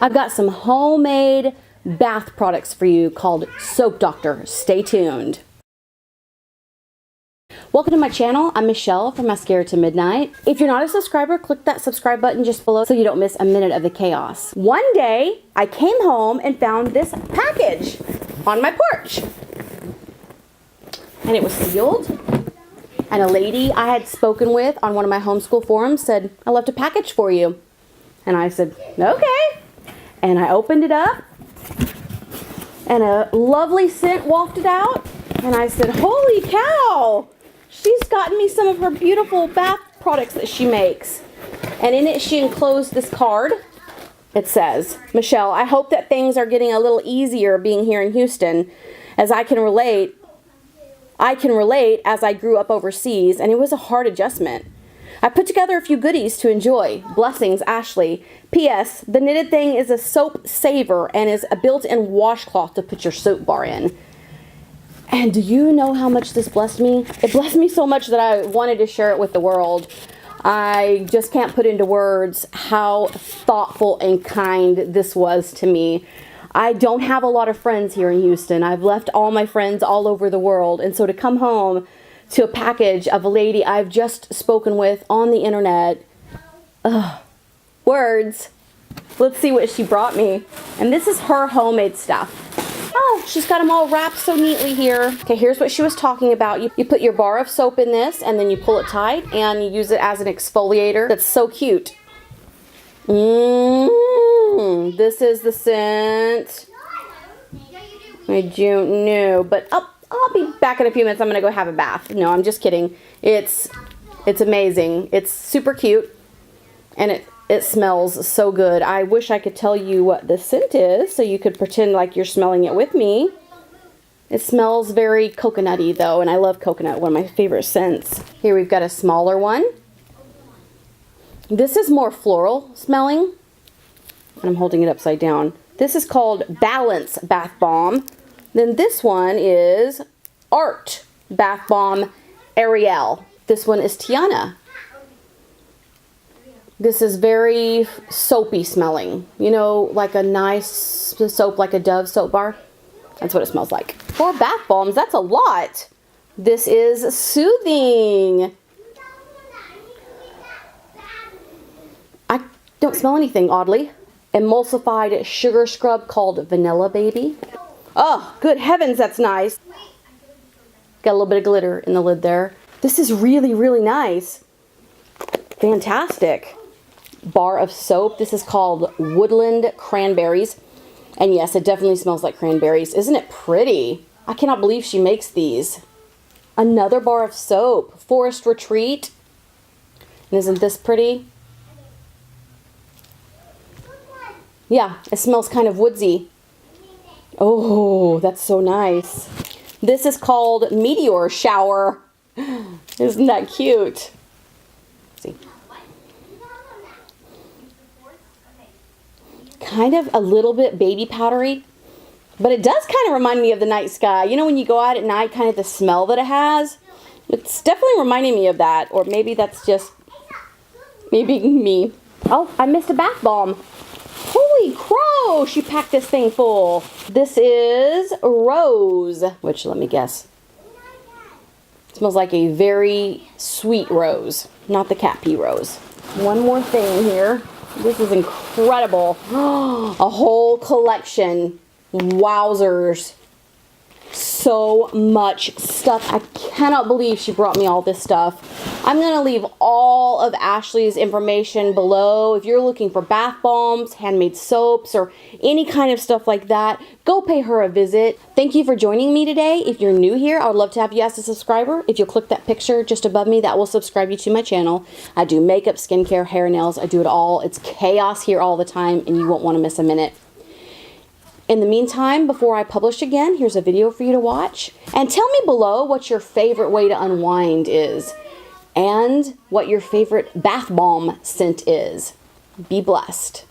I've got some homemade bath products for you called Soap Doctor. Stay tuned. Welcome to my channel. I'm Michelle from Mascara to Midnight. If you're not a subscriber, click that subscribe button just below so you don't miss a minute of the chaos. One day, I came home and found this package on my porch. And it was sealed. And a lady I had spoken with on one of my homeschool forums said, "I left a package for you." And I said, "Okay." And I opened it up, and a lovely scent wafted out, and I said, "Holy cow! She's gotten me some of her beautiful bath products that she makes." And in it, she enclosed this card. It says, "Michelle, I hope that things are getting a little easier being here in Houston, as I can relate as I grew up overseas, and it was a hard adjustment. I put together a few goodies to enjoy. Blessings, Ashley. P.S. The knitted thing is a soap saver and is a built-in washcloth to put your soap bar in." And do you know how much this blessed me? It blessed me so much that I wanted to share it with the world. I just can't put into words how thoughtful and kind this was to me. I don't have a lot of friends here in Houston. I've left all my friends all over the world. And so to come home to a package of a lady I've just spoken with on the internet, words. Let's see what she brought me. And this is her homemade stuff. Oh, she's got them all wrapped so neatly here. Okay, here's what she was talking about. You put your bar of soap in this, and then you pull it tight, and you use it as an exfoliator. That's so cute. This is the scent. I don't know, but I'll be back in a few minutes. I'm gonna go have a bath. No, I'm just kidding. It's amazing. It's super cute, and it smells so good. I wish I could tell you what the scent is so you could pretend like you're smelling it with me. It smells very coconutty though, and I love coconut, one of my favorite scents. Here we've got a smaller one. This is more floral smelling. I'm holding it upside down. This is called Balance Bath Bomb. Then this one is Art Bath Bomb Ariel. This one is Tiana. This is very soapy smelling. You know, like a nice soap, like a Dove soap bar. That's what it smells like. 4 bath bombs, that's a lot. This is Soothing. I don't smell anything, oddly. Emulsified sugar scrub called Vanilla Baby. Oh, good heavens, that's nice. Got a little bit of glitter in the lid there. This is really, really nice. Fantastic. Bar of soap. This is called Woodland Cranberries. And yes, it definitely smells like cranberries. Isn't it pretty? I cannot believe she makes these. Another bar of soap. Forest Retreat. And isn't this pretty? Yeah, it smells kind of woodsy. Oh, that's so nice. This is called Meteor Shower. Isn't that cute? Let's see. Kind of a little bit baby powdery, but it does kind of remind me of the night sky. You know, when you go out at night, kind of the smell that it has. It's definitely reminding me of that, or maybe that's just maybe me. Oh, I missed a bath bomb. Holy crow, she packed this thing full. This is Rose, which let me guess. It smells like a very sweet rose, not the cat pee rose. One more thing here. This is incredible. A whole collection. Wowzers. So much stuff. I cannot believe she brought me all this stuff. I'm going to leave all of Ashley's information below. If you're looking for bath bombs, handmade soaps, or any kind of stuff like that, go pay her a visit. Thank you for joining me today. If you're new here, I would love to have you as a subscriber. If you'll click that picture just above me, that will subscribe you to my channel. I do makeup, skincare, hair, nails. I do it all. It's chaos here all the time, and you won't want to miss a minute. In the meantime, before I publish again, here's a video for you to watch. And tell me below what your favorite way to unwind is, and what your favorite bath bomb scent is. Be blessed.